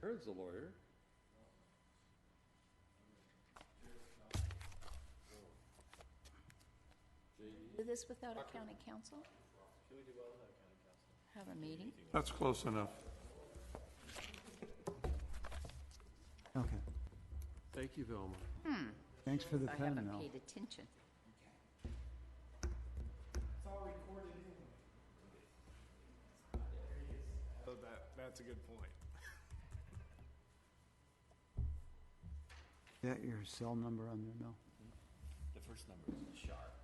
Aaron's a lawyer. Do this without a county council? Can we do well without county council? Have a meeting? That's close enough. Okay, Thank you, Velma. thanks for the I pen, haven't Mel. paid attention. It's all recorded anyway. So that's a good point. Is that your cell number on there, Mel? The first number is sharp.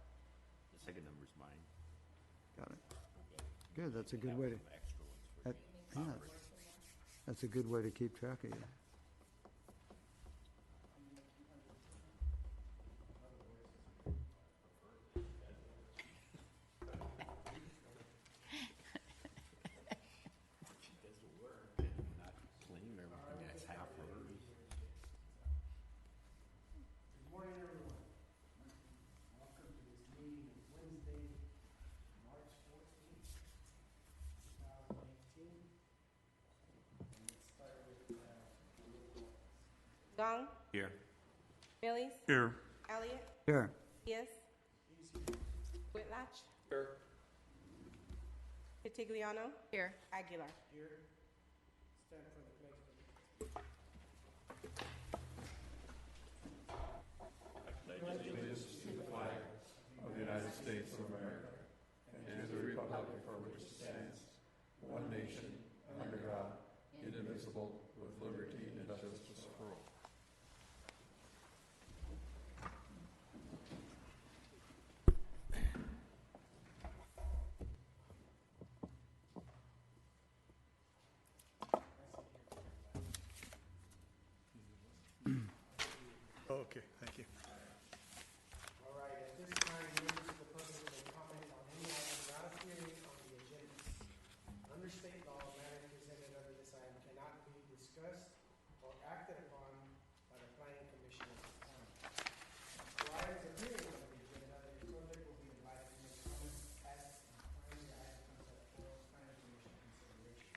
The second number is mine. Got it. Good, that's a good way to, Some extra ones for that, me. yeah, that's a good way to keep track of you. Does the work and not claim everything that's half hers. Good morning, everyone. Welcome to this meeting of Wednesday, March 14th, 2018. And let's start with, Gong, Here. Millies, Here. Elliott, Here, Diaz, Whitlatch, Here. Vitigliano, Here. Aguilar. here, stand for the pledge. Of the United States of America and to the republic for which it stands, one nation, under God, indivisible, with liberty and justice for all. Okay, thank you. All right, at this time, members of the public may comment on any item not appearing on the agenda. Under state law, matters presented under this item cannot be discussed or acted upon by the planning commission at this time. For items appearing on the agenda, the public will be invited to make comments at the time the item comes up for planning commission consideration.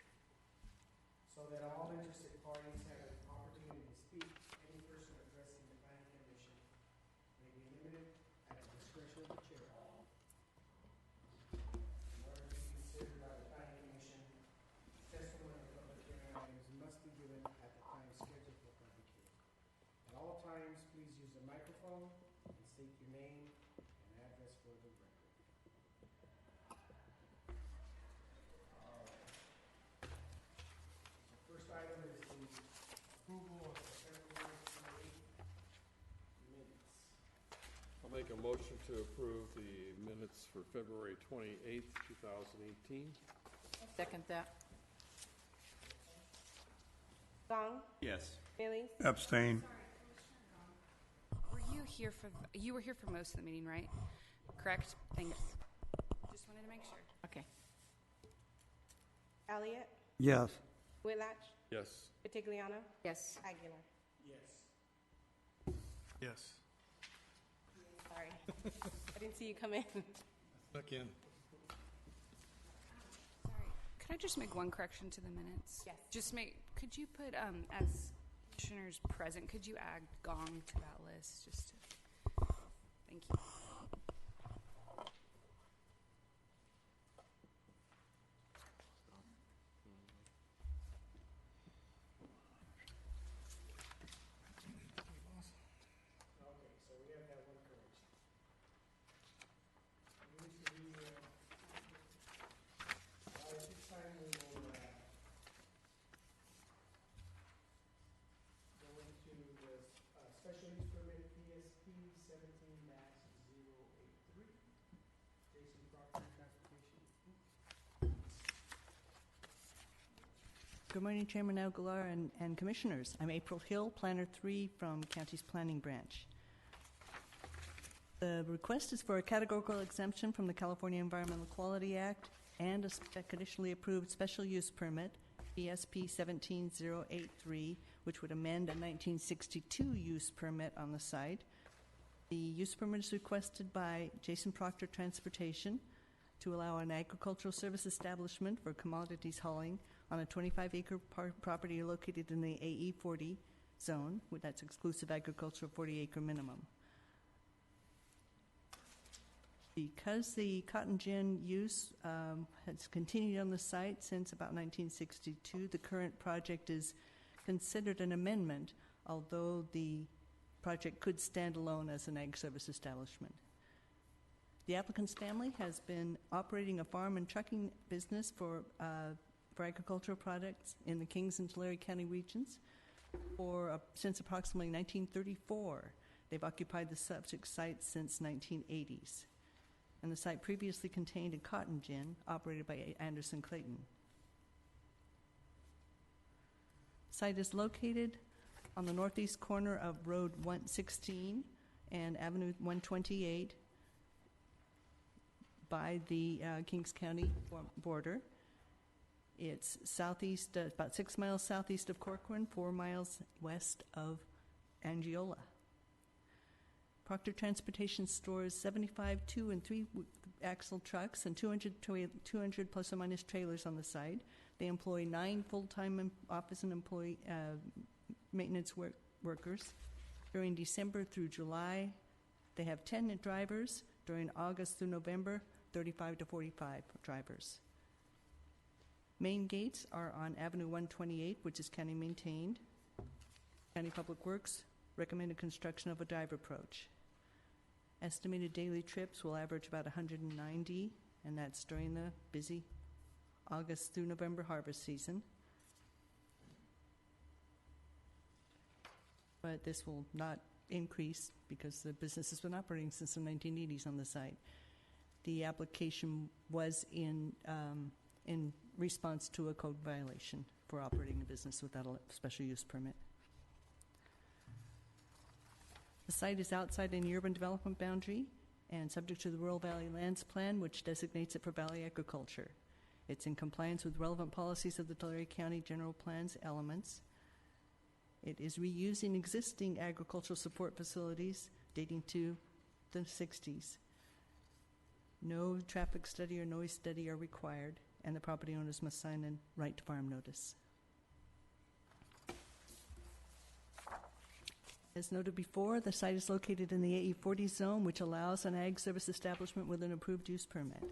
So that all interested parties have an opportunity to speak, any person addressing the planning commission may be limited at the discretion of the chair. In order to be considered by the planning commission, testimony of public hearing items must be given at the time scheduled for public hearing. At all times, please use the microphone and state your name and address for the record. All right. The first item is the approval of the February 28th minutes. I'll make a motion to approve the minutes for February 28th, 2018. Second that. Gong, Yes. Millies, Abstain. Were you here for, you were here for most of the meeting, right? Correct? Thanks. Just wanted to make sure. Okay. Elliott, yes, Whitlatch, Yes. Vitigliano, Yes. Aguilar. Yes. Yes. Sorry. I didn't see you come in. Look in. Sorry. Could I just make one correction to the minutes? Yes. Just could you put, as commissioners present, could you add Gong to that list? Just to, thank you. Okay, so we have that one correction. At this time, we will, go into the, special use permit PSP 17-083. Jason Proctor, Transportation. Good morning, Chairman Aguilar and Commissioners. I'm April Hill, Planner 3 from County's Planning Branch. The request is for a categorical exemption from the California Environmental Quality Act and a conditionally approved special use permit, PSP 17083, which would amend a 1962 use permit on the site. The use permit is requested by Jason Proctor Transportation to allow an agricultural service establishment for commodities hauling on a 25-acre property located in the AE 40 zone, that's exclusive agricultural 40-acre minimum. Because the cotton gin use has continued on the site since about 1962, the current project is considered an amendment, although the project could stand alone as an ag service establishment. The applicant's family has been operating a farm and trucking business for agricultural products in the Kings and Tulare County regions since approximately 1934. They've occupied the subject site since 1980s. And the site previously contained a cotton gin operated by Anderson Clayton. The site is located on the northeast corner of Road 116 and Avenue 128 by the Kings County border. It's southeast, about 6 miles southeast of Corcoran, 4 miles west of Angiola. Proctor Transportation stores 75 2- and 3-axle trucks and 200 plus or minus trailers on the site. They employ 9 full-time office and employee maintenance workers. During December through July, they have 10 drivers. During August through November, 35 to 45 drivers. Main gates are on Avenue 128, which is county maintained. County Public Works recommended construction of a dive approach. Estimated daily trips will average about 190, and that's during the busy August through November harvest season. But this will not increase because the business has been operating since the 1980s on the site. The application was in response to a code violation for operating a business without a special use permit. The site is outside any urban development boundary and subject to the Rural Valley Lands Plan, which designates it for valley agriculture. It's in compliance with relevant policies of the Tulare County General Plan's elements. It is reusing existing agricultural support facilities dating to the 60s. No traffic study or noise study are required, and the property owners must sign a right to farm notice. As noted before, the site is located in the AE 40 zone, which allows an ag service establishment with an approved use permit.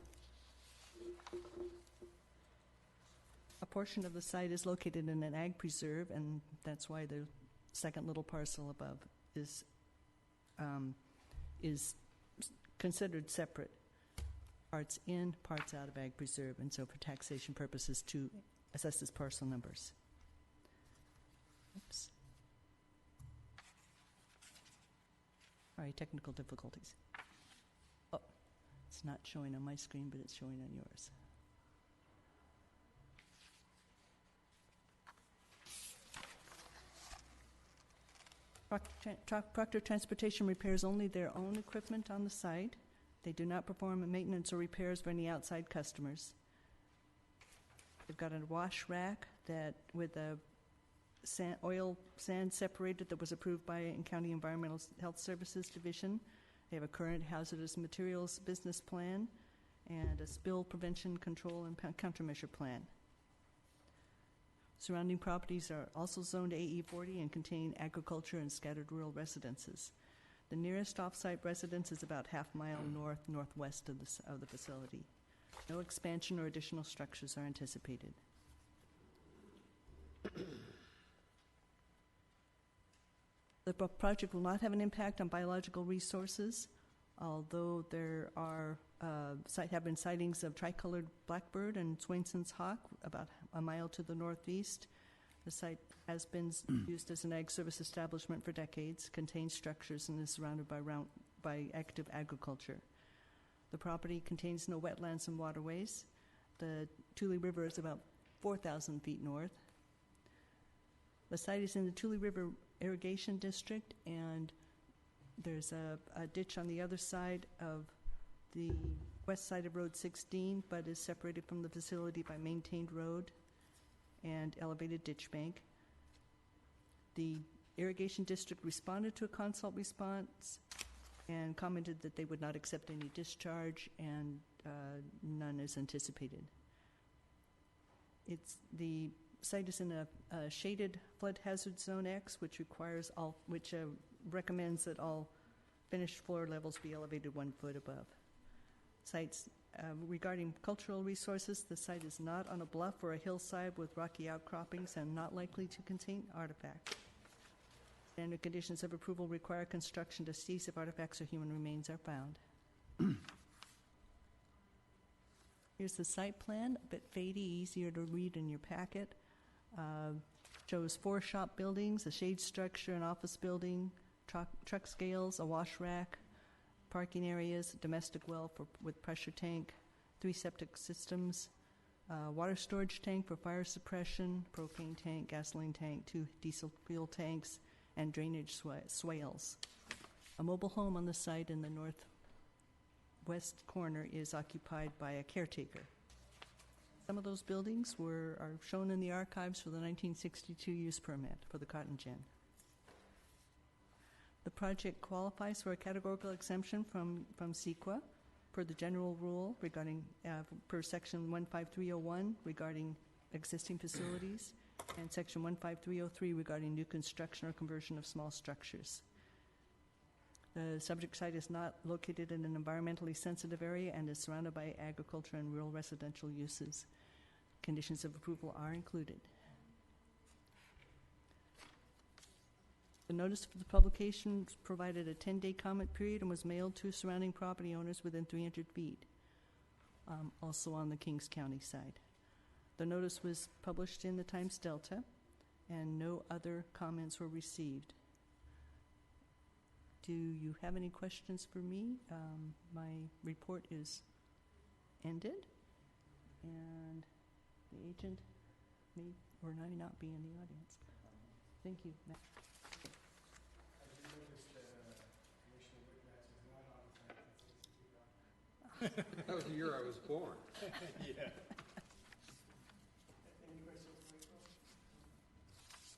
A portion of the site is located in an ag preserve, and that's why the second little parcel above is considered separate. Parts in, parts out of ag preserve, and so for taxation purposes to assess as parcel numbers. Oops. Sorry, technical difficulties. Oh, it's not showing on my screen, but it's showing on yours. Proctor Transportation repairs only their own equipment on the site. They do not perform maintenance or repairs for any outside customers. They've got a wash rack that with a oil sand separator that was approved by County Environmental Health Services Division. They have a current hazardous materials business plan and a spill prevention control and countermeasure plan. Surrounding properties are also zoned AE 40 and contain agriculture and scattered rural residences. The nearest off-site residence is about half-mile northwest of the facility. No expansion or additional structures are anticipated. The project will not have an impact on biological resources, although there are have been sightings of tricolored blackbird and Swainson's hawk about a mile to the northeast. The site has been used as an ag service establishment for decades, contains structures, and is surrounded by active agriculture. The property contains no wetlands and waterways. The Tule River is about 4,000 feet north. The site is in the Tule River Irrigation District, and there's a ditch on the other side of the west side of Road 16, but is separated from the facility by maintained road and elevated ditch bank. The Irrigation District responded to a consult response and commented that they would not accept any discharge, and none is anticipated. The site is in a shaded flood hazard zone X, which recommends that all finished floor levels be elevated 1 foot above. Sites regarding cultural resources, the site is not on a bluff or a hillside with rocky outcroppings and not likely to contain artifacts. Standard conditions of approval require construction to cease if artifacts or human remains are found. Here's the site plan, a bit fadey, easier to read in your packet. Shows 4 shop buildings, a shade structure, an office building, truck scales, a wash rack, parking areas, domestic well with pressure tank, 3 septic systems, water storage tank for fire suppression, propane tank, gasoline tank, 2 diesel fuel tanks, and drainage swales. A mobile home on the site in the northwest corner is occupied by a caretaker. Some of those buildings are shown in the archives for the 1962 use permit for the cotton gin. The project qualifies for a categorical exemption from CEQA per the general rule regarding, per section 15301 regarding existing facilities and section 15303 regarding new construction or conversion of small structures. The subject site is not located in an environmentally sensitive area and is surrounded by agriculture and rural residential uses. Conditions of approval are included. The notice for the publication provided a 10-day comment period and was mailed to surrounding property owners within 300 feet, also on the Kings County side. The notice was published in the Times Delta, and no other comments were received. Do you have any questions for me? My report is ended, and the agent may or may not be in the audience. Thank you, Matt. That was the year I was born. Yeah.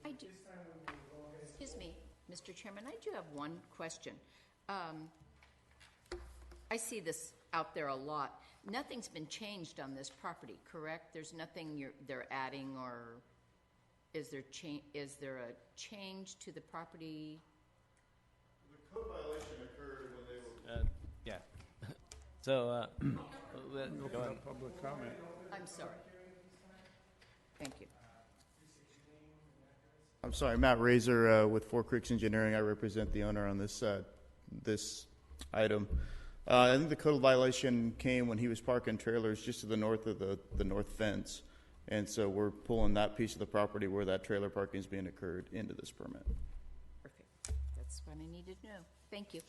I do. Excuse me, Mr. Chairman, I do have one question. I see this out there a lot. Nothing's been changed on this property, correct? There's nothing they're adding, or is there a change to the property? The code violation occurred when they were... Yeah. So, Open up public comment. I'm sorry. Thank you. I'm sorry, Matt Razor with Four Creeks Engineering. I represent the owner on this item. I think the code violation came when he was parking trailers just to the north of the north fence. And so we're pulling that piece of the property where that trailer parking is being occurred into this permit. Perfect. That's what I needed to know. Thank you.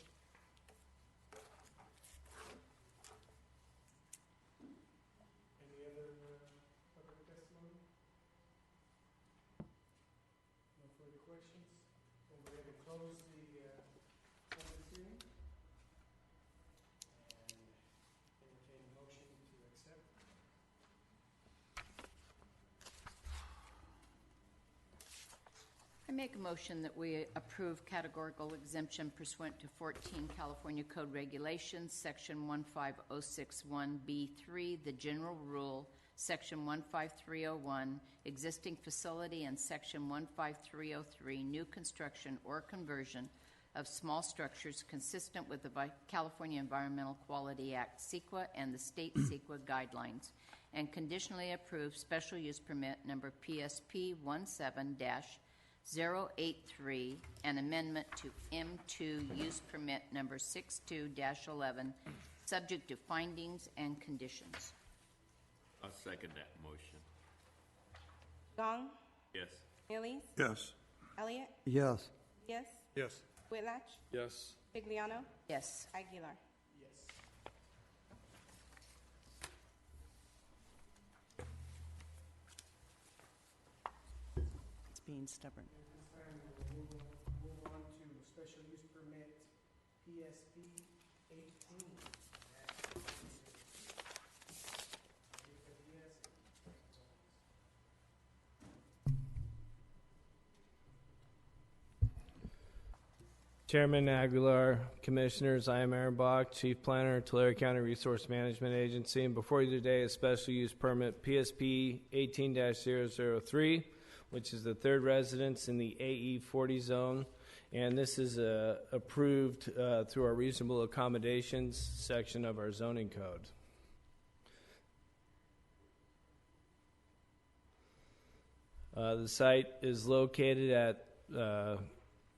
Any other public testimony? No further questions? Then we're going to close the public hearing and entertain a motion to accept. I make a motion that we approve categorical exemption pursuant to 14 California Code Regulations, Section 15061B3, the general rule, Section 15301, existing facility, and Section 15303, new construction or conversion of small structures consistent with the California Environmental Quality Act, CEQA, and the state CEQA guidelines, and conditionally approve special use permit number PSP 17-083, an amendment to M2 use permit number 62-11, subject to findings and conditions. I'll second that motion. Gong, Yes. Millies, Yes. Elliott, Yes. yes, Yes. Whitlatch, Yes. Bigliano, Yes. Aguilar. Yes. It's being stubborn. At this time, we'll move on to special use permit PSP 18. Chairman Aguilar, Commissioners, I am Aaron Bach, Chief Planner, Tulare County Resource Management Agency, and before you today is Special Use Permit PSP 18-003, which is the third residence in the AE 40 zone, and this is approved through our reasonable accommodations section of our zoning code. The site is located at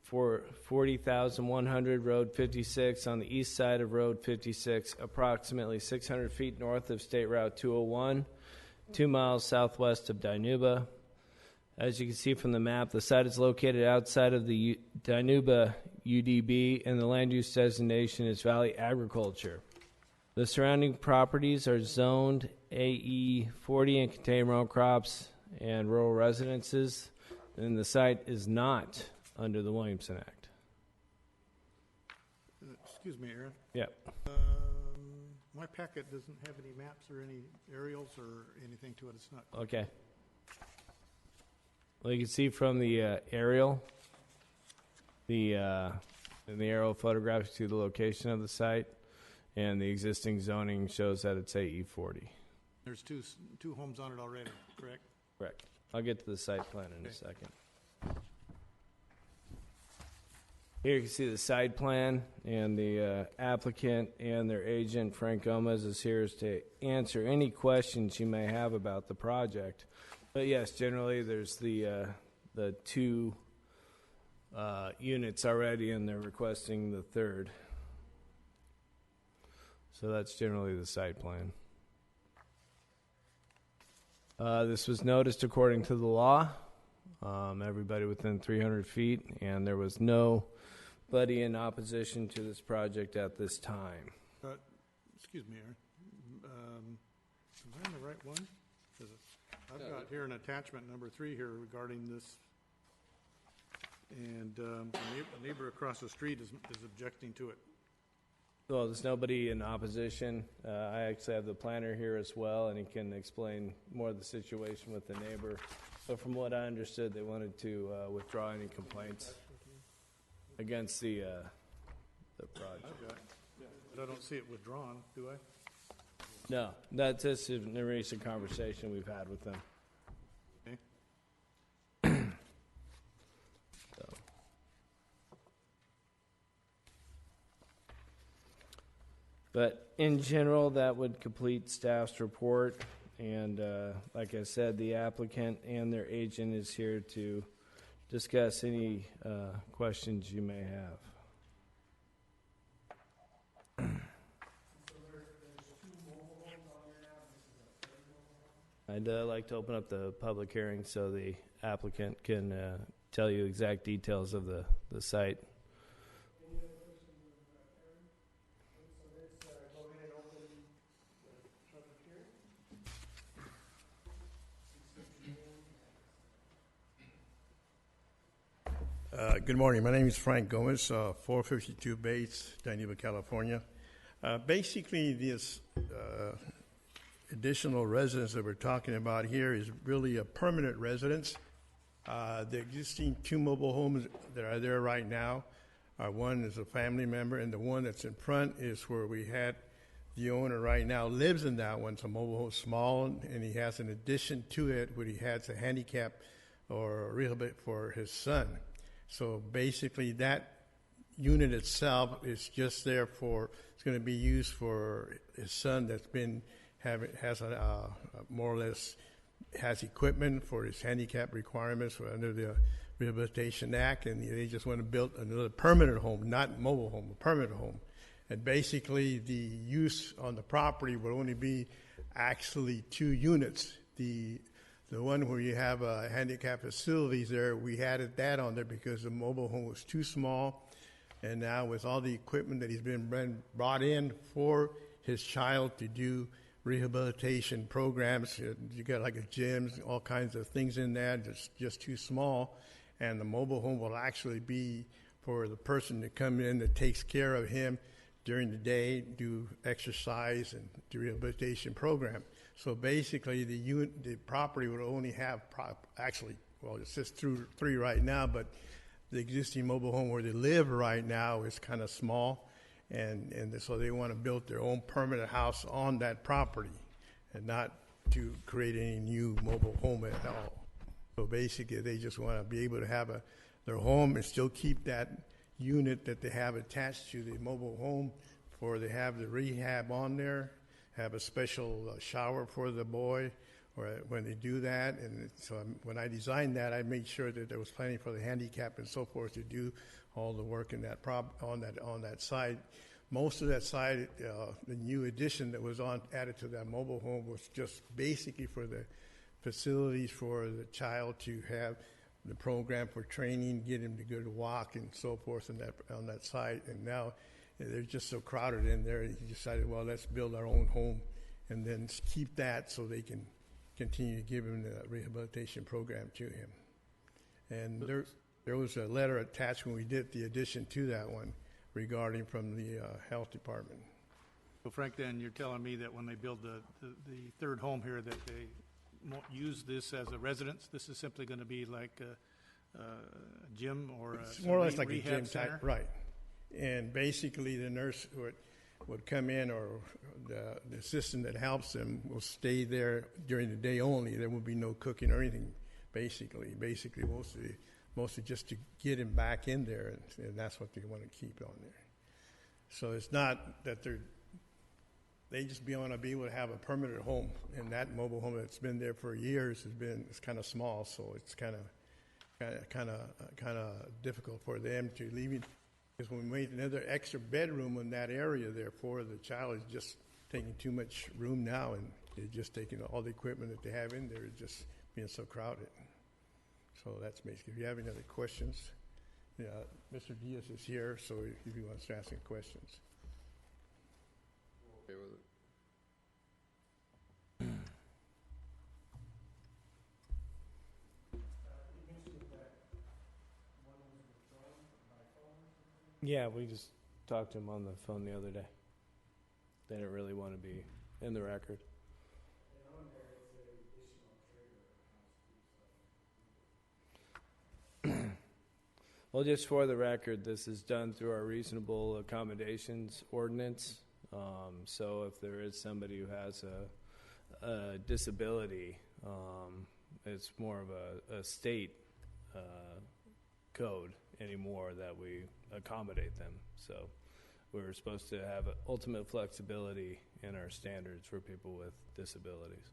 40,100 Road 56 on the east side of Road 56, approximately 600 feet north of State Route 201, 2 miles southwest of Dinuba. As you can see from the map, the site is located outside of the Dinuba UDB, and the land use designation is Valley Agriculture. The surrounding properties are zoned AE 40 and contain row crops and rural residences, and the site is not under the Williamson Act. Excuse me, Aaron. Yep. My packet doesn't have any maps or any aerials or anything to it. It's not. Okay. Well, you can see from the aerial, and the aerial photographs to the location of the site, and the existing zoning shows that it's AE 40. There's two homes on it already, correct? Correct. I'll get to the site plan in a second. Here you can see the site plan, and the applicant and their agent, Frank Gomez, is here to answer any questions you may have about the project. But yes, generally there's the two units already, and they're requesting the third. So that's generally the site plan. This was noticed according to the law, everybody within 300 feet, and there was nobody in opposition to this project at this time. Excuse me, Aaron. Am I on the right one? I've got here an attachment number 3 here regarding this, and a neighbor across the street is objecting to it. Well, there's nobody in opposition. I actually have the planner here as well, and he can explain more of the situation with the neighbor. But from what I understood, they wanted to withdraw any complaints against the project. But I don't see it withdrawn, do I? No, that's just a recent conversation we've had with them. Okay. But in general, that would complete staff's report. And like I said, the applicant and their agent is here to discuss any questions you may have. I'd like to open up the public hearing so the applicant can tell you exact details of the site. Good morning. My name is Frank Gomez, 452 Bates, Dinuba, California. Basically, this additional residence that we're talking about here is really a permanent residence. The existing 2 mobile homes that are there right now are, one is a family member, and the one that's in front is where we had the owner right now lives in that one. It's a mobile home, small, and he has an addition to it where he has a handicap or a rehabilitation for his son. So basically that unit itself is just there for, it's going to be used for his son that's been has more or less has equipment for his handicap requirements under the Rehabilitation Act, and they just want to build another permanent home, not mobile home, a permanent home. And basically the use on the property will only be actually 2 units. The one where you have handicap facilities there, we added that on there because the mobile home was too small. And now with all the equipment that he's been brought in for his child to do rehabilitation programs, you got like a gym, all kinds of things in there, it's just too small. And the mobile home will actually be for the person to come in that takes care of him during the day, do exercise and do rehabilitation program. So basically the property would only have, actually, well, it says 3 right now, but the existing mobile home where they live right now is kind of small, and so they want to build their own permanent house on that property and not to create any new mobile home at all. So basically, they just want to be able to have their home and still keep that unit that they have attached to the mobile home, for they have the rehab on there, have a special shower for the boy, or when they do that. And so when I designed that, I made sure that there was plenty for the handicap and so forth to do all the work in that on that side. Most of that side, the new addition that was added to that mobile home was just basically for the facilities for the child to have the program for training, get him to go to walk and so forth on that side. And now they're just so crowded in there, he decided, well, let's build our own home and then keep that so they can continue to give him the rehabilitation program to him. And there was a letter attached when we did the addition to that one regarding from the health department. So Frank, then you're telling me that when they build the third home here, that they won't use this as a residence? This is simply going to be like a gym or it's more or less like a gym center? type, right? And basically, the nurse would come in, or the assistant that helps them will stay there during the day only. There will be no cooking or anything. Basically, mostly just to get him back in there, and that's what they want to keep on there. So it's not that they just want to be able to have a permanent home, and that mobile home that's been there for years it's kind of small, so it's kind of difficult for them to leave it. Because when we made another extra bedroom in that area there for the child, is just taking too much room now, and they're just taking all the equipment that they have in there, just being so crowded. So that's basically. If you have any other questions, yeah, Mr. Diaz is here, so if he wants to ask any questions. Okay with it. Yeah, we just talked to him on the phone the other day. They didn't really want to be in the record. Well, just for the record, this is done through our reasonable accommodations ordinance. So if there is somebody who has a disability, it's more of a state code anymore that we accommodate them. So we're supposed to have ultimate flexibility in our standards for people with disabilities.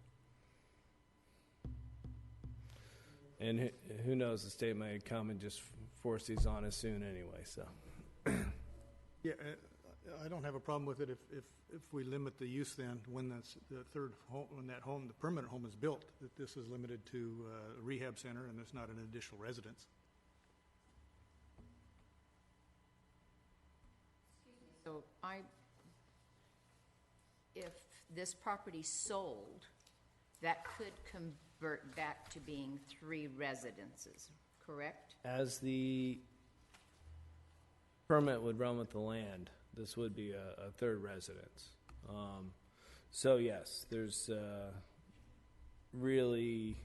And who knows, the state may come and just force these on us soon anyway, so. Yeah, I don't have a problem with it if we limit the use then, when that's the third home, when that home, the permanent home is built, that this is limited to a rehab center and it's not an additional residence. So if this property sold, that could convert back to being 3 residences, correct? As the permit would run with the land, this would be a third residence. So yes, there's really,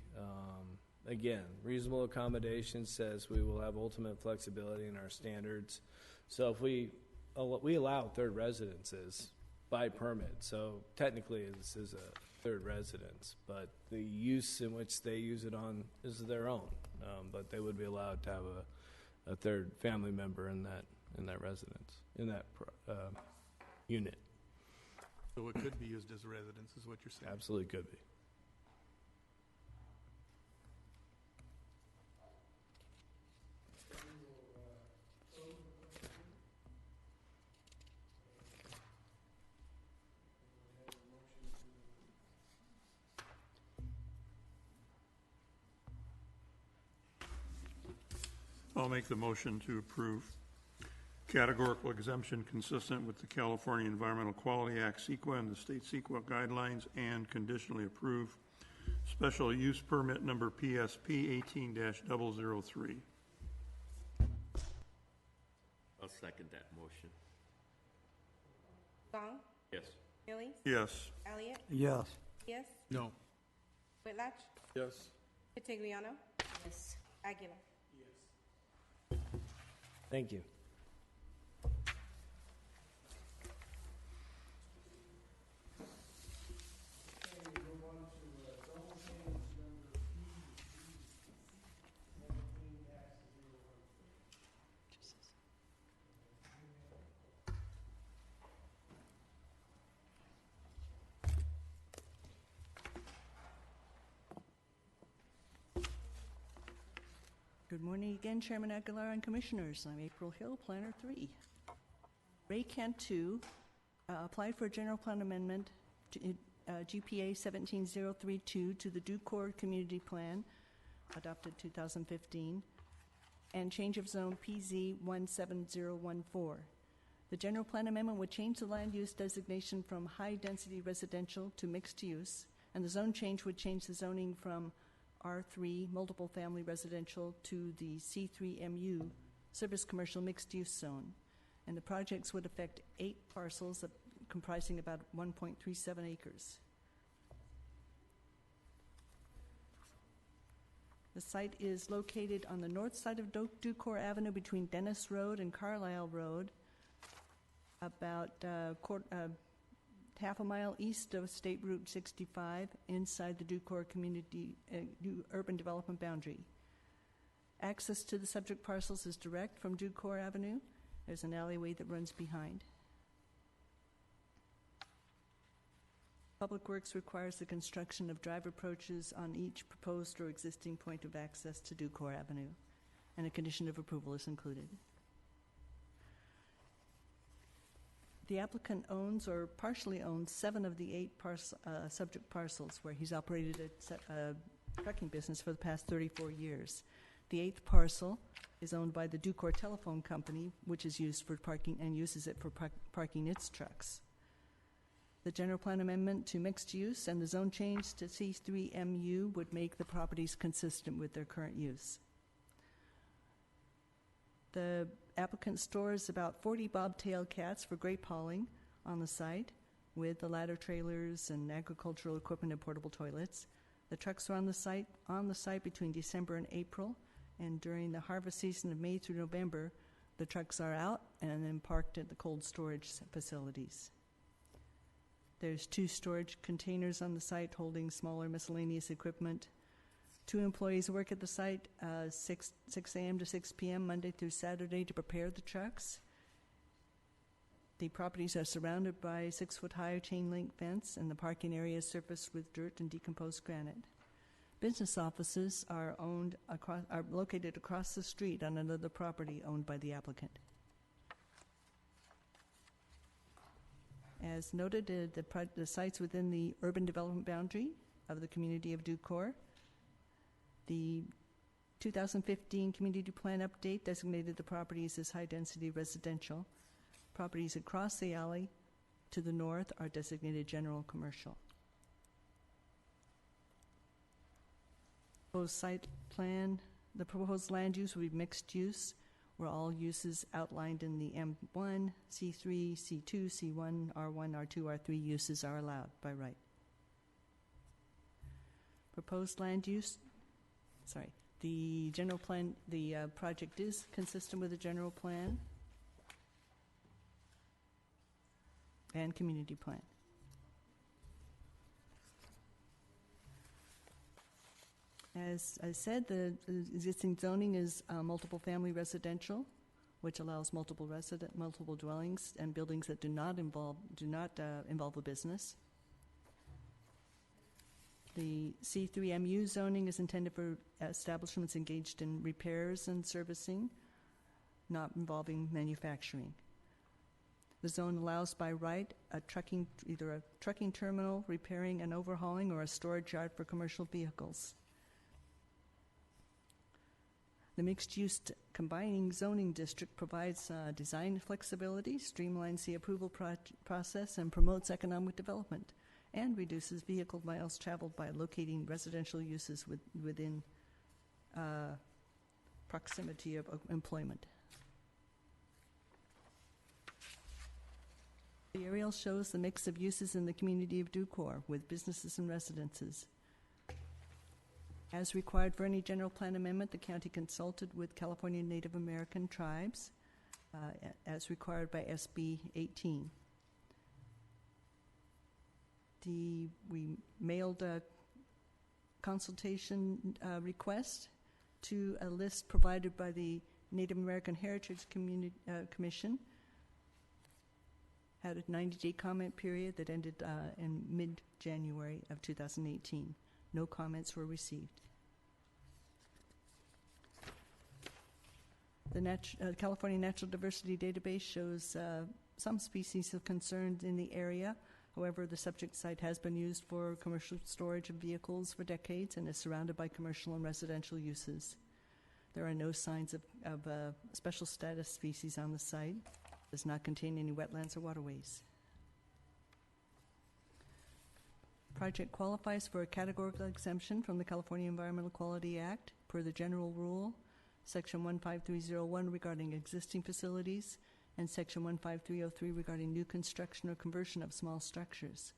again, reasonable accommodation says we will have ultimate flexibility in our standards. So if we allow third residences by permit, so technically this is a third residence, but the use in which they use it on is their own. But they would be allowed to have a third family member in that residence, in that unit. So it could be used as a residence, is what you're saying? Absolutely could be. I'll make the motion to approve categorical exemption consistent with the California Environmental Quality Act, CEQA, and the state CEQA guidelines, and conditionally approve special use permit number PSP 18-003. I'll second that motion. Gong, Yes. Millies, Yes. Elliott, Yes. Diaz, No. Whitlatch, Yes. Vitigliano, Yes. Aguilar. Thank you. Good morning again, Chairman Aguilar and Commissioners. I'm April Hill, Planner 3. Ray Cantu applied for a general plan amendment to GPA 17032 to the Ducor Community Plan, adopted 2015, and change of zone PZ 17014. The general plan amendment would change the land use designation from high-density residential to mixed use, and the zone change would change the zoning from R3 multiple family residential to the C3MU service commercial mixed use zone. And the projects would affect 8 parcels comprising about 1.37 acres. The site is located on the north side of Ducor Avenue between Dennis Road and Carlisle Road, about half a mile east of State Route 65, inside the Ducor community urban development boundary. Access to the subject parcels is direct from Ducor Avenue. There's an alleyway that runs behind. Public Works requires the construction of drive approaches on each proposed or existing point of access to Ducor Avenue, and a condition of approval is included. The applicant owns or partially owns 7 of the 8 subject parcels where he's operated a trucking business for the past 34 years. The 8th parcel is owned by the Ducor Telephone Company, which is used for parking and uses it for parking its trucks. The general plan amendment to mixed use and the zone change to C3MU would make the properties consistent with their current use. The applicant stores about 40 bobtail cats for grape hauling on the site, with the ladder trailers and agricultural equipment and portable toilets. The trucks are on the site between December and April, and during the harvest season of May through November, the trucks are out and then parked at the cold storage facilities. There's 2 storage containers on the site holding smaller miscellaneous equipment. 2 employees work at the site 6 a.m. to 6 p.m. Monday through Saturday to prepare the trucks. The properties are surrounded by a 6-foot-high chain-link fence, and the parking area is surfaced with dirt and decomposed granite. Business offices are located across the street on another property owned by the applicant. As noted, the site's within the urban development boundary of the community of Ducor. The 2015 community plan update designated the properties as high-density residential. Properties across the alley to the north are designated general commercial. Proposed site plan, the proposed land use will be mixed use, where all uses outlined in the M1, C3, C2, C1, R1, R2, R3 uses are allowed by right. Proposed land use, the general plan, the project is consistent with the general plan and community plan. As I said, the existing zoning is multiple family residential, which allows multiple dwellings and buildings that do not involve a business. The C3MU zoning is intended for establishments engaged in repairs and servicing, not involving manufacturing. The zone allows by right either a trucking terminal, repairing and overhauling, or a storage yard for commercial vehicles. The mixed-use combining zoning district provides design flexibility, streamlines the approval process, and promotes economic development, and reduces vehicle miles traveled by locating residential uses within proximity of employment. The aerial shows the mix of uses in the community of Ducor with businesses and residences. As required for any general plan amendment, the county consulted with California Native American tribes. as required by SB 18. We mailed a consultation request to a list provided by the Native American Heritage Commission. Had a 90-day comment period that ended in mid-January of 2018. No comments were received. The California Natural Diversity Database shows some species of concern in the area. However, the subject site has been used for commercial storage of vehicles for decades and is surrounded by commercial and residential uses. There are no signs of special status species on the site. It does not contain any wetlands or waterways. Project qualifies for a categorical exemption from the California Environmental Quality Act per the general rule, Section 15301 regarding existing facilities, and Section 15303 regarding new construction or conversion of small structures.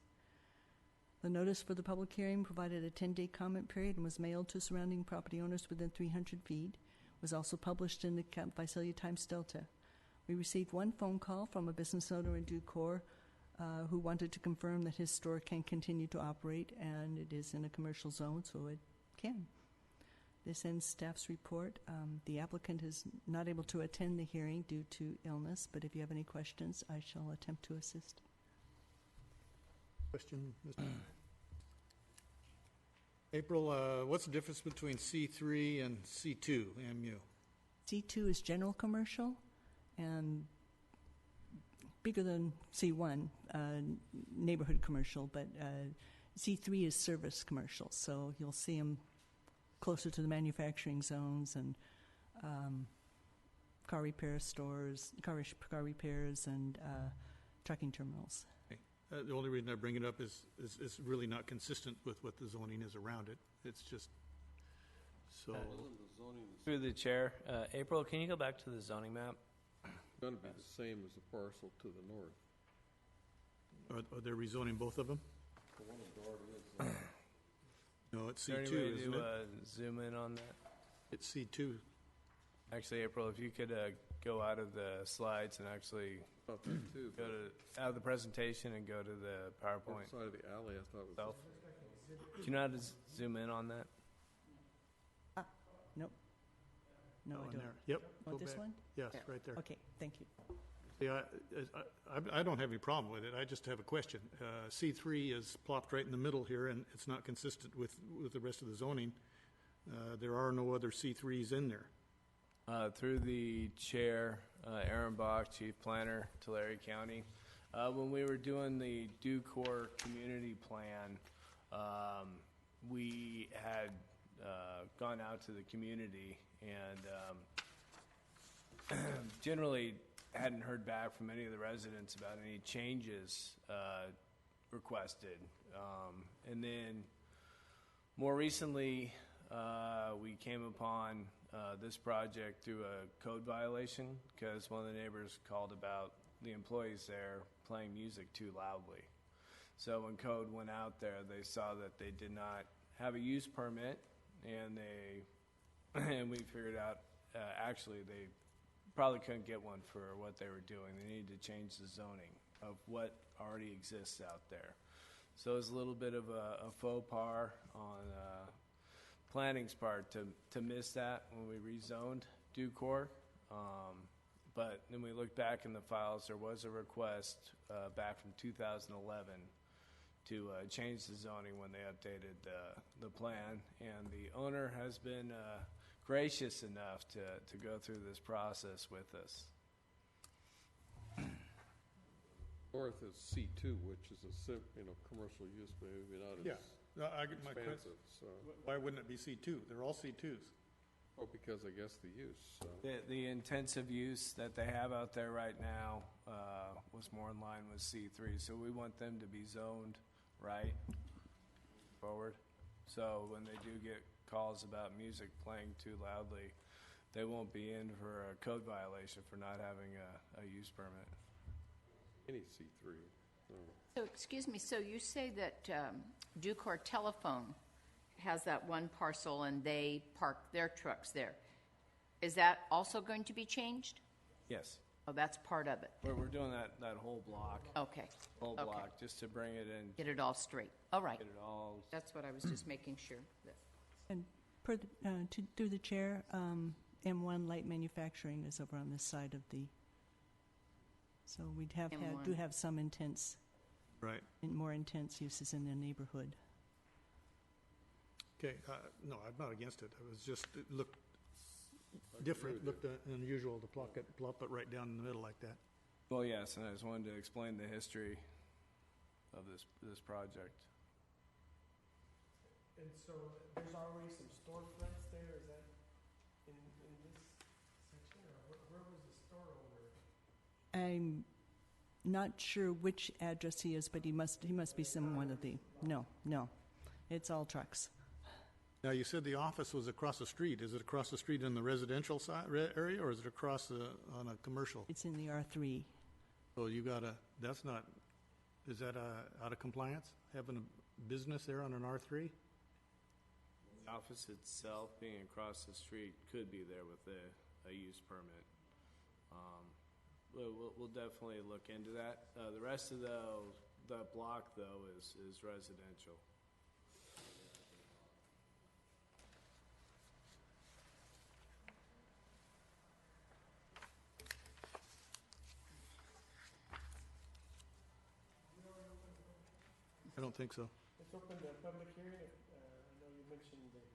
The notice for the public hearing provided a 10-day comment period and was mailed to surrounding property owners within 300 feet. It was also published in the Camp Visalia Times-Delta. We received one phone call from a business owner in Ducor who wanted to confirm that his store can continue to operate, and it is in a commercial zone, so it can. This ends staff's report. The applicant is not able to attend the hearing due to illness, but if you have any questions, I shall attempt to assist. Question, Mr. April, what's the difference between C3 and C2, MU? C2 is general commercial and bigger than C1, neighborhood commercial, but C3 is service commercial, so you'll see them closer to the manufacturing zones and car repair stores, car repairs, and trucking terminals. Okay. The only reason I bring it up is it's really not consistent with what the zoning is around it. It's just so. Through the chair, April, can you go back to the zoning map? It's going to be the same as the parcel to the north. Are they rezoning both of them? The one that already is. No, it's Is there C2, any way isn't to it? zoom in on that? It's C2. Actually, April, if you could go out of the slides and actually Thought that too, go to out of the presentation and go to the PowerPoint. side of the alley, I thought it was. Self. Do you know how to zoom in on that? Nope. No, Oh, I in don't. there. Yep. Want go this back. one? Yes, There. right there. Okay, thank you. Yeah, I don't have any problem with it. I just have a question. C3 is plopped right in the middle here, and it's not consistent with the rest of the zoning. There are no other C3s in there. Through the chair, Aaron Bach, Chief Planner, Tulare County. When we were doing the Ducor community plan, we had gone out to the community and generally hadn't heard back from any of the residents about any changes requested. And then more recently, we came upon this project through a code violation because one of the neighbors called about the employees there playing music too loudly. So when code went out there, they saw that they did not have a use permit, and we figured out actually they probably couldn't get one for what they were doing. They needed to change the zoning of what already exists out there. So it was a little bit of a faux pas on planning's part to miss that when we rezoned Ducor. But then we looked back in the files, there was a request back from 2011 to change the zoning when they updated the plan, and the owner has been gracious enough to go through this process with us. North is C2, which is a commercial use, but maybe not as My question, expansive. So, why wouldn't it be C2? They're all C2s. because I guess the use. So. The intensive use that they have out there right now was more in line with C3, so we want them to be zoned right forward. So when they do get calls about music playing too loudly, they won't be in for a code violation for not having a use permit. Any C3. No. So, excuse me, so you say that Ducor Telephone has that one parcel and they park their trucks there. Is that also going to be changed? Yes. Oh, that's part of it. We're doing that whole block, Okay. whole Okay. block, just to bring it in, Get it all straight. All right. get it all. That's what I was just making sure. And through the chair, M1 Light Manufacturing is over on this side of the, so we'd do M1. have some Right. more intense uses in the neighborhood. Okay, no, I'm not against it. It was just, it looked different, looked unusual to plop it right down in the middle like that. Well, yes, and I just wanted to explain the history of this project. And so there's already some storefronts there, is that in this section, or where was the store owner? I'm not sure which address he is, but he must be one of the, no, it's all trucks. Now, you said the office was across the street. Is it across the street in the residential side, area, or is it across on a commercial? It's in the R3. So you that's not, is that out of compliance, having a business there on an R3? The office itself being across the street could be there with a use permit. We'll definitely look into that. The rest of the block, though, is residential. I don't think so. Let's open the public hearing. I know you mentioned the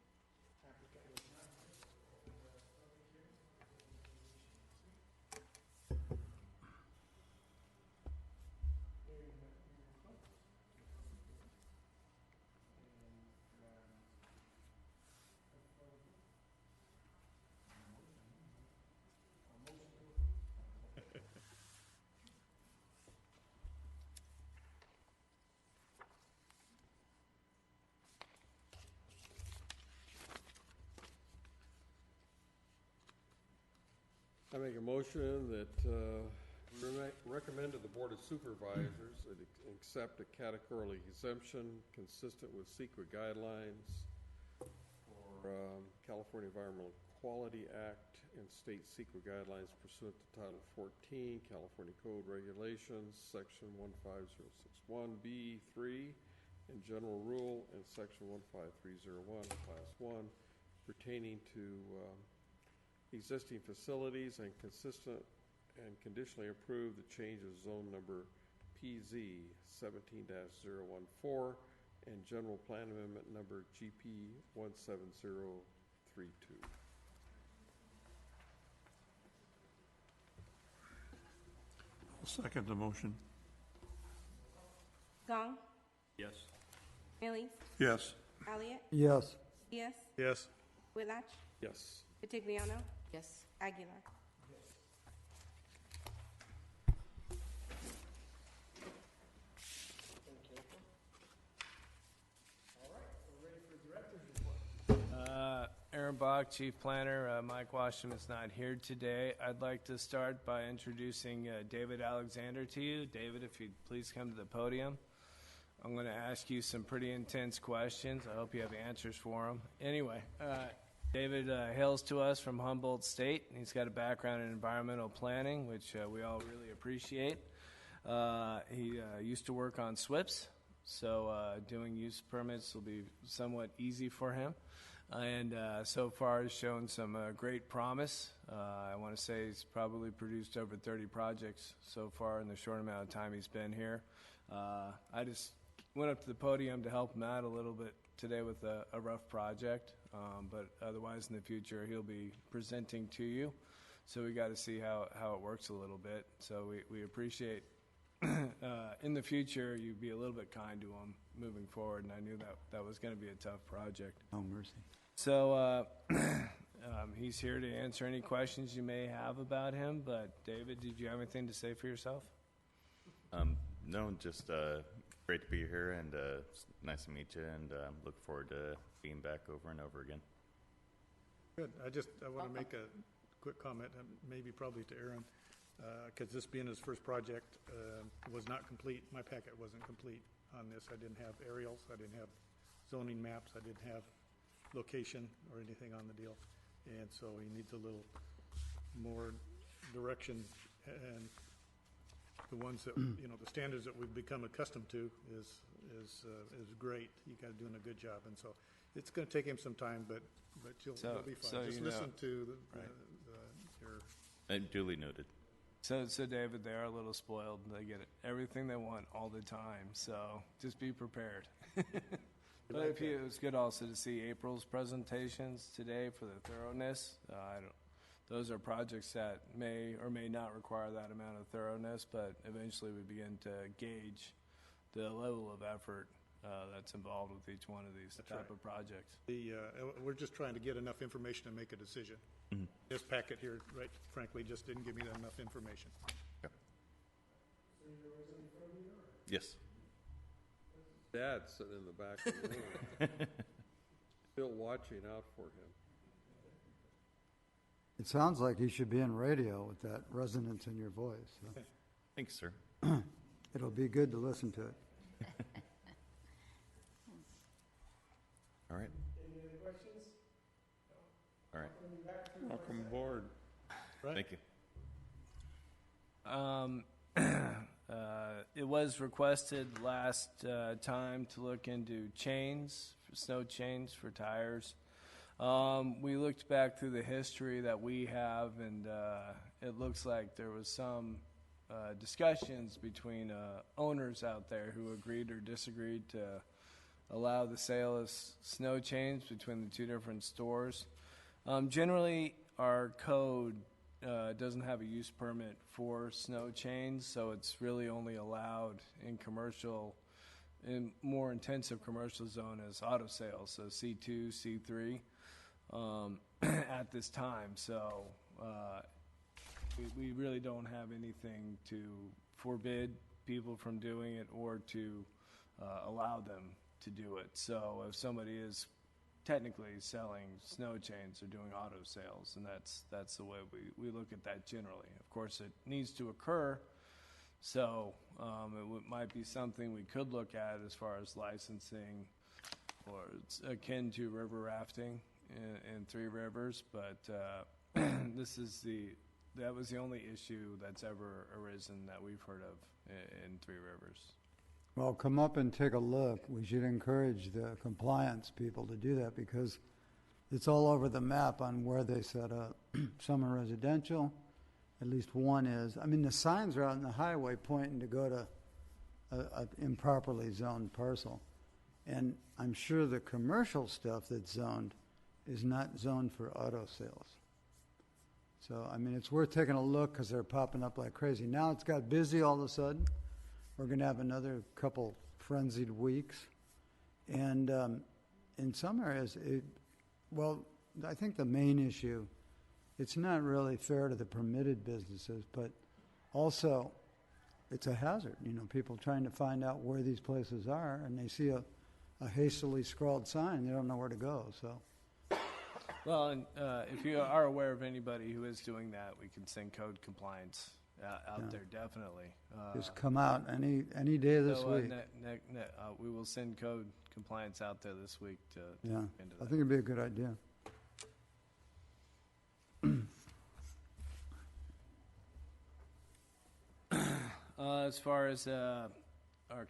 applicant was not here. Public hearing. Hearing closed. I make a motion that recommend to the Board of Supervisors that accept a categorical exemption consistent with CEQA guidelines for California Environmental Quality Act and state CEQA guidelines pursuant to Title 14, California Code Regulations, Section 15061B3, and General Rule, and Section 15301, Class 1, pertaining to existing facilities and consistent and conditionally approve the change of zone number PZ 17-014 and general plan amendment number GP 17032. I'll second the motion. Gong, Yes. Millies, Yes. Elliott, Yes. Diaz, Yes. Whitlatch, Yes. Vitigliano, Yes. Aguilar. Aaron Bach, Chief Planner. Mike Washington's not here today. I'd like to start by introducing David Alexander to you. David, if you'd please come to the podium. I'm going to ask you some pretty intense questions. I hope you have answers for them. Anyway, David hails to us from Humboldt State. He's got a background in environmental planning, which we all really appreciate. He used to work on SWIPs, so doing use permits will be somewhat easy for him. And so far has shown some great promise. I want to say he's probably produced over 30 projects so far in the short amount of time he's been here. I just went up to the podium to help him out a little bit today with a rough project, but otherwise in the future he'll be presenting to you. So we got to see how it works a little bit. So we appreciate in the future you be a little bit kind to him moving forward, and I knew that was going to be a tough project. Oh, mercy. So he's here to answer any questions you may have about him, but David, did you have anything to say for yourself? No, just great to be here, and it's nice to meet you, and look forward to being back over and over again. Good. I want to make a quick comment, maybe probably to Aaron, because this being his first project was not complete. My packet wasn't complete on this. I didn't have aerials. I didn't have zoning maps. I didn't have location or anything on the deal. And so he needs a little more direction and the ones that, you know, the standards that we've become accustomed to is great. You guys are doing a good job, and so it's going to take him some time, but you'll be fine. so Just you know- listen to your. Duly noted. So David, they are a little spoiled. They get everything they want all the time. So just be prepared. But it was good also to see April's presentations today for the thoroughness. Those are projects that may or may not require that amount of thoroughness, but eventually we begin to gauge the level of effort that's involved with each one of these type of projects. We're just trying to get enough information to make a decision. This packet here, right, frankly, just didn't give me enough information. Yes. Dad's sitting in the back of the room, still watching out for him. It sounds like you should be in radio with that resonance in your voice. So. Thanks, sir. It'll be good to listen to it. All right. Any other questions? All right. Welcome aboard. Right. Thank you. It was requested last time to look into chains, snow chains for tires. We looked back through the history that we have, and it looks like there was some discussions between owners out there who agreed or disagreed to allow the sale of snow chains between the two different stores. Generally, our code doesn't have a use permit for snow chains, so it's really only allowed in commercial, in more intensive commercial zone as auto sales, so C2, C3 at this time. So we really don't have anything to forbid people from doing it or to allow them to do it. So if somebody is technically selling snow chains, they're doing auto sales, and that's the way we look at that generally. Of course, it needs to occur, so it might be something we could look at as far as licensing, or it's akin to river rafting in Three Rivers, but that was the only issue that's ever arisen that we've heard of in Three Rivers. Well, come up and take a look. We should encourage the compliance people to do that because it's all over the map on where they set up. Some are residential, at least one is. I mean, the signs are out on the highway pointing to go to an improperly zoned parcel. And I'm sure the commercial stuff that's zoned is not zoned for auto sales. So, I mean, it's worth taking a look because they're popping up like crazy. Now it's got busy all of a sudden. We're going to have another couple frenzied weeks. And in some areas, I think the main issue, it's not really fair to the permitted businesses, but also it's a hazard. You know, people trying to find out where these places are, and they see a hastily scrawled sign, they don't know where to go, so. Well, and if you are aware of anybody who is doing that, we can send code compliance out there, definitely. Just come out any day this week. We will send code compliance out there this week to Yeah, look into that. I think it'd be a good idea. As far as our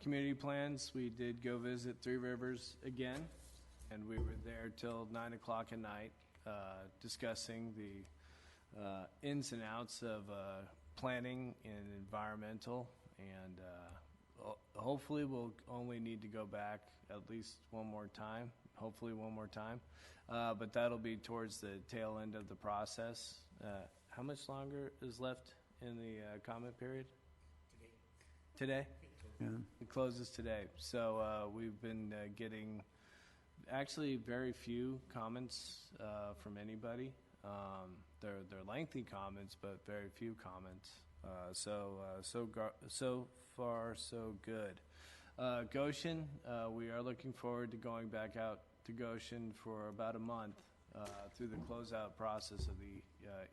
community plans, we did go visit Three Rivers again, and we were there till 9 o'clock at night discussing the ins and outs of planning and environmental, and hopefully we'll only need to go back at least one more time, but that'll be towards the tail end of the process. How much longer is left in the comment period? Today? Yeah. It closes today. So we've been getting actually very few comments from anybody. They're lengthy comments, but very few comments. So far, so good. Goshen, we are looking forward to going back out to Goshen for about a month through the closeout process of the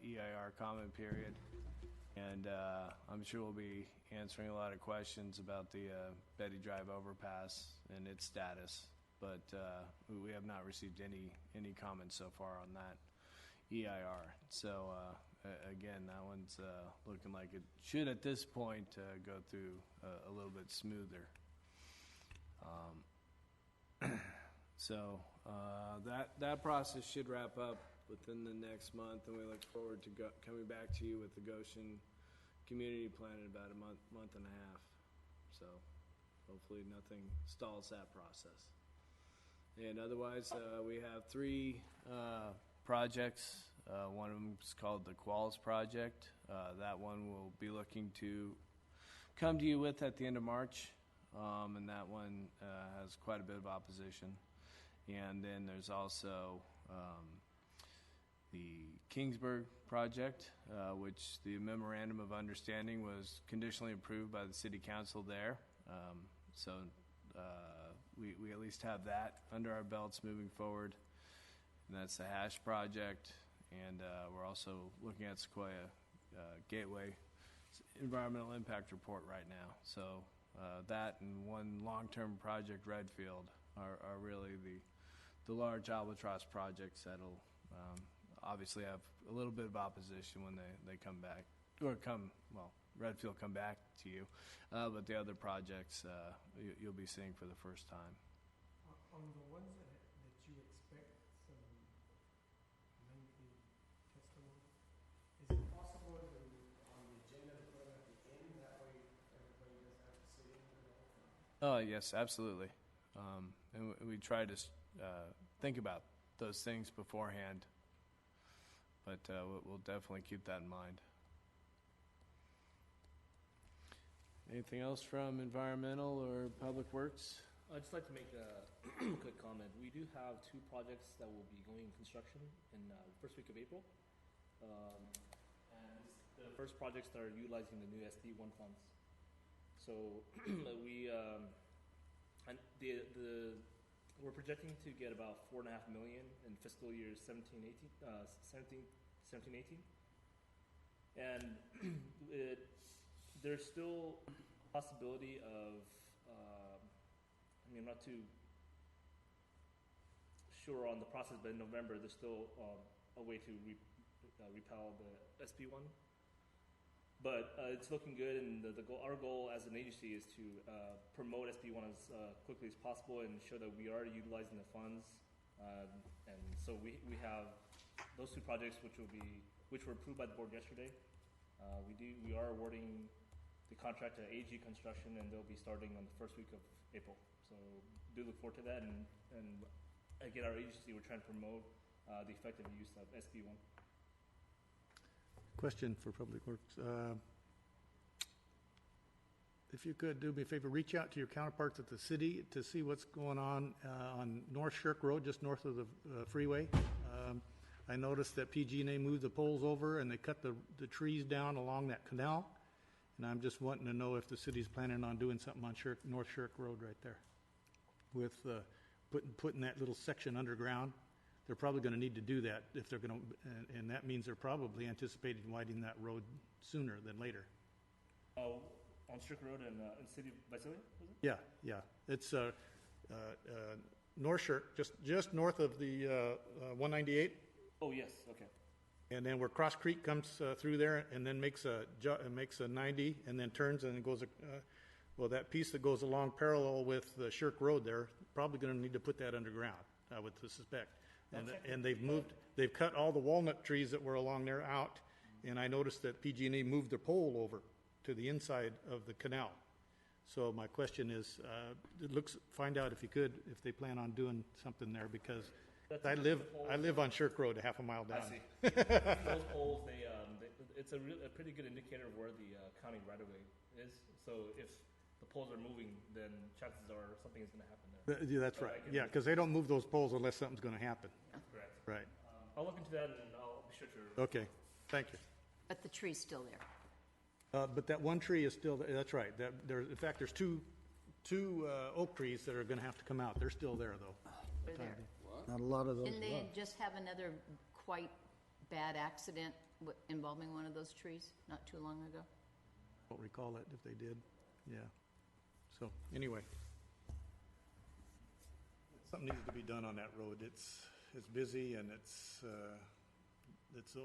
EIR comment period. And I'm sure we'll be answering a lot of questions about the Betty Drive overpass and its status. But we have not received any comments so far on that EIR. So again, that one's looking like it should at this point go through a little bit smoother. So that process should wrap up within the next month, and we look forward to coming back to you with the Goshen community plan in about a month and a half. So hopefully nothing stalls that process. And otherwise, we have 3 projects. One of them is called the Qualls Project. That one we'll be looking to come to you with at the end of March, and that one has quite a bit of opposition. And then there's also the Kingsburg Project, which the memorandum of understanding was conditionally approved by the city council there. So we at least have that under our belts moving forward. And that's the Hash Project. And we're also looking at Sequoia Gateway environmental impact report right now. So that and one long-term project, Redfield, are really the large albatross projects that'll obviously have a little bit of opposition when they come back, or Redfield come back to you. But the other projects you'll be seeing for the first time. On the ones that you expect some lengthy testimony, is it possible to, on the agenda, to put it at the end? That way everybody doesn't have to sit in for the whole thing? Oh, yes, absolutely. And we try to think about those things beforehand, but we'll definitely keep that in mind. Anything else from environmental or public works? I'd just like to make a quick comment. We do have 2 projects that will be going in construction in the first week of April. And the first projects that are utilizing the new SD1 funds. So we're projecting to get about $4.5 million in fiscal years 17-18. And there's still a possibility of, I'm not too sure on the process, but in November there's still a way to repel the SB1. But it's looking good, and our goal as an agency is to promote SB1 as quickly as possible and show that we are utilizing the funds. And so we have those 2 projects which were approved by the board yesterday. We are awarding the contract to AG Construction, and they'll be starting on the first week of April. So do look forward to that, and again, our agency, we're trying to promote the effective use of SB1. Question for Public Works. If you could do me a favor, reach out to your counterparts at the city to see what's going on North Shirk Road, just north of the freeway. I noticed that PG&E moved the poles over and they cut the trees down along that canal. And I'm just wanting to know if the city's planning on doing something on North Shirk Road right there with putting that little section underground. They're probably going to need to do that if they're going to, and that means they're probably anticipating widening that road sooner than later. Oh, on Shirk Road in City of Visalia, was it? Yeah. It's North Shirk, just north of the 198. Oh, yes, okay. And then where Cross Creek comes through there and then makes a 90 and then turns and it goes, that piece that goes along parallel with the Shirk Road there, probably going to need to put that underground, I would suspect. And they've cut all the walnut trees that were along there out, and I noticed that PG&E moved their pole over to the inside of the canal. So my question is, find out if you could, if they plan on doing something there, because I live on Shirk Road, a half a mile down. I see. Those poles, it's a pretty good indicator of where the county right-of-way is. So if the poles are moving, then chances are something is going to happen there. Yeah, that's right. Yeah, because they don't move those poles unless something's going to happen. Correct. Right. I'll look into that and I'll be sure to. Okay, thank you. But the tree's still there. But that one tree is still, that's right. In fact, there's two oak trees that are going to have to come out. They're still there, though. They're there. Not a lot of those Didn't they left. just have another quite bad accident involving one of those trees not too long ago? Don't recall that if they did. Yeah. So anyway, something needs to be done on that road. It's busy and it's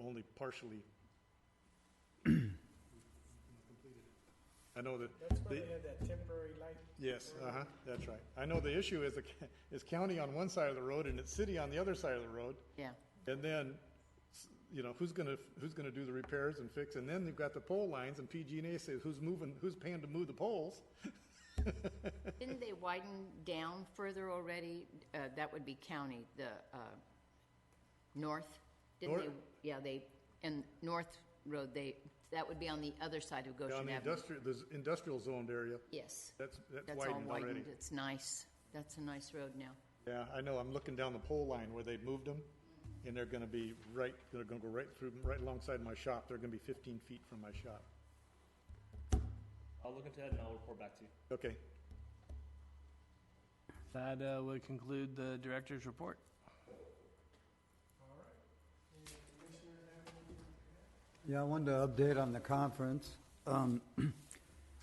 only partially I know that. That's where they had that temporary light. Yes, that's right. I know the issue is is county on one side of the road and it's city on the other side of the road. Yeah. And then, who's gonna do the repairs and fix? And then you've got the pole lines, and PG&E says who's paying to move the poles? Didn't they widen down further already? That would be county, the north. Didn't North? they? Yeah, and North Road, that would be on the other side of Goshen On Avenue. the industrial zoned area. Yes. That's That's all widened already. widened. It's nice. That's a nice road now. Yeah, I know. I'm looking down the pole line where they've moved them, and they're gonna go right alongside my shop. They're gonna be 15 feet from my shop. I'll look into that and I'll report back to you. Okay. That would conclude the director's report. Yeah, I wanted to update on the conference.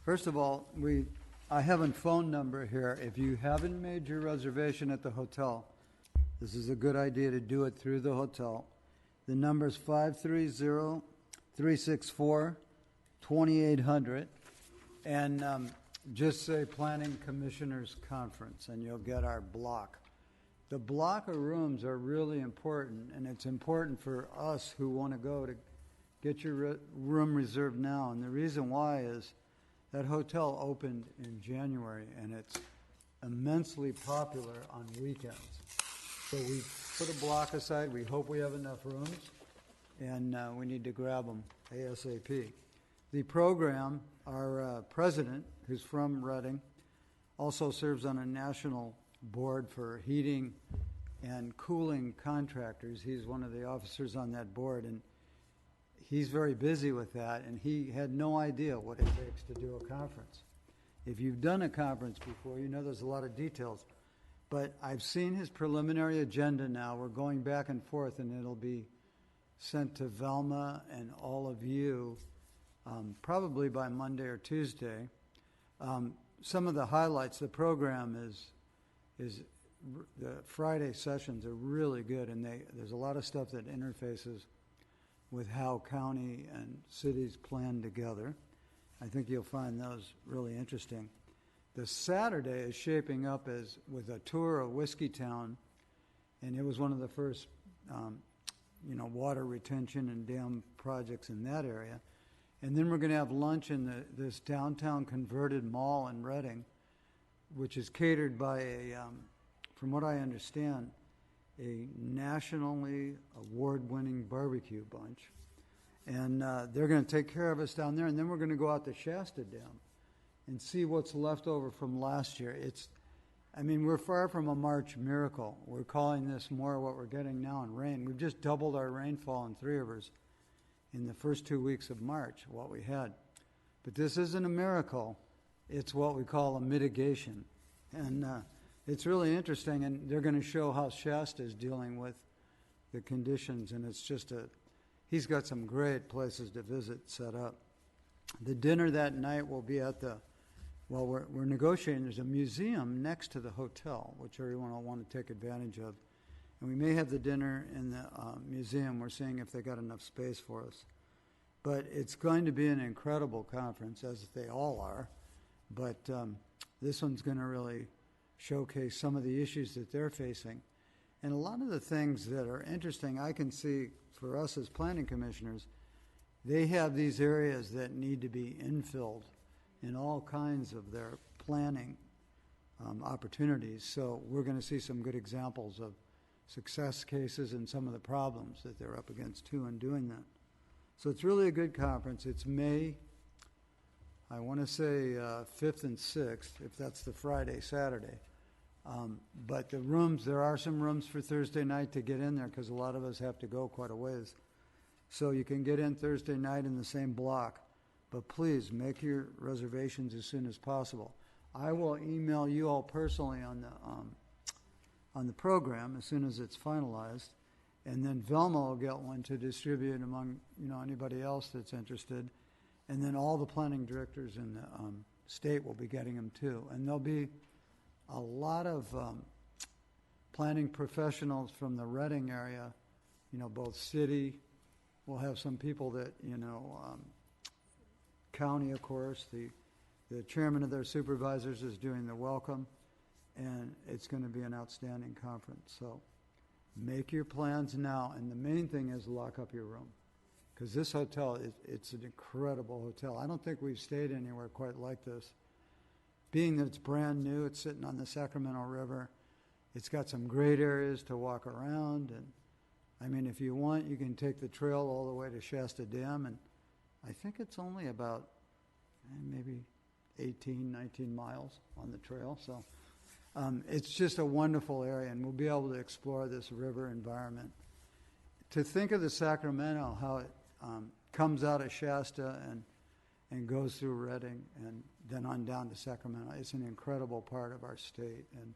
First of all, I have a phone number here. If you haven't made your reservation at the hotel, this is a good idea to do it through the hotel. The number is 530-364-2800. And just say Planning Commissioners Conference, and you'll get our block. The block of rooms are really important, and it's important for us who want to go to get your room reserved now. And the reason why is that hotel opened in January, and it's immensely popular on weekends. So we put a block aside. We hope we have enough rooms, and we need to grab them ASAP. The program, our president, who's from Reading, also serves on a national board for heating and cooling contractors. He's one of the officers on that board, and he's very busy with that, and he had no idea what it takes to do a conference. If you've done a conference before, you know there's a lot of details. But I've seen his preliminary agenda now. We're going back and forth, and it'll be sent to Velma and all of you probably by Monday or Tuesday. Some of the highlights, the program is the Friday sessions are really good, and there's a lot of stuff that interfaces with how county and cities plan together. I think you'll find those really interesting. The Saturday is shaping up as with a tour of Whiskeytown, and it was one of the first, water retention and dam projects in that area. And then we're going to have lunch in this downtown converted mall in Reading, which is catered by from what I understand, a nationally award-winning barbecue bunch. And they're going to take care of us down there, and then we're going to go out to Shasta Dam and see what's left over from last year. We're far from a March miracle. We're calling this more what we're getting now in rain. We've just doubled our rainfall in Three Rivers in the first 2 weeks of March, what we had. But this isn't a miracle. It's what we call a mitigation. And it's really interesting, and they're going to show how Shasta is dealing with the conditions, and it's just he's got some great places to visit set up. The dinner that night will be at we're negotiating. There's a museum next to the hotel, which everyone will want to take advantage of. And we may have the dinner in the museum. We're seeing if they got enough space for us. But it's going to be an incredible conference, as they all are. But this one's going to really showcase some of the issues that they're facing. And a lot of the things that are interesting, I can see for us as planning commissioners, they have these areas that need to be infilled in all kinds of their planning opportunities. So we're going to see some good examples of success cases and some of the problems that they're up against too in doing that. So it's really a good conference. It's May, I want to say 5th and 6th, if that's the Friday, Saturday. But the rooms, there are some rooms for Thursday night to get in there because a lot of us have to go quite a ways. So you can get in Thursday night in the same block. But please make your reservations as soon as possible. I will email you all personally on the program as soon as it's finalized, and then Velma will get one to distribute among anybody else that's interested, and then all the planning directors in the state will be getting them too. And there'll be a lot of planning professionals from the Reading area, both city. We'll have some people that county, of course, the The chairman of their supervisors is doing the welcome, and it's going to be an outstanding conference. So make your plans now, and the main thing is lock up your room, because this hotel, it's an incredible hotel. I don't think we've stayed anywhere quite like this. Being that it's brand new, it's sitting on the Sacramento River. It's got some great areas to walk around, and I mean, if you want, you can take the trail all the way to Shasta Dam, and I think it's only about maybe 18, 19 miles on the trail. So it's just a wonderful area, and we'll be able to explore this river environment. To think of the Sacramento, how it comes out of Shasta and goes through Redding and then on down to Sacramento, it's an incredible part of our state, and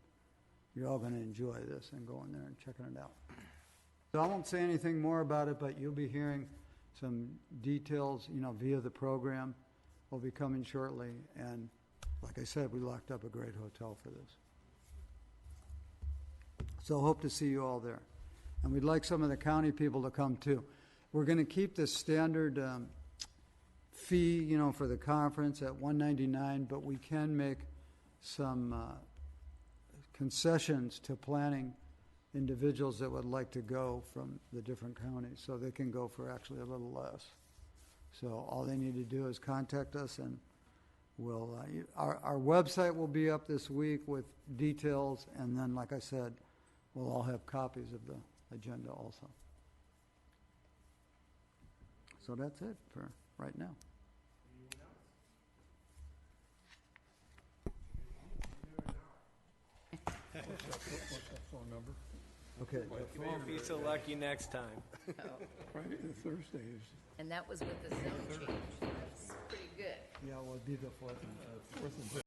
you're all going to enjoy this and going there and checking it out. So I won't say anything more about it, but you'll be hearing some details, via the program. Will be coming shortly, and like I said, we locked up a great hotel for this. So hope to see you all there. And we'd like some of the county people to come too. We're going to keep the standard fee, for the conference at $199, but we can make some concessions to planning individuals that would like to go from the different counties, so they can go for actually a little less. So all they need to do is contact us, and we'll our website will be up this week with details, and then, like I said, we'll all have copies of the agenda also. So that's it for right now. Phone number? Okay. You won't be so lucky next time. Friday and Thursday is. And that was with the zone change. That's pretty good. Yeah, well, it'll be the 4th and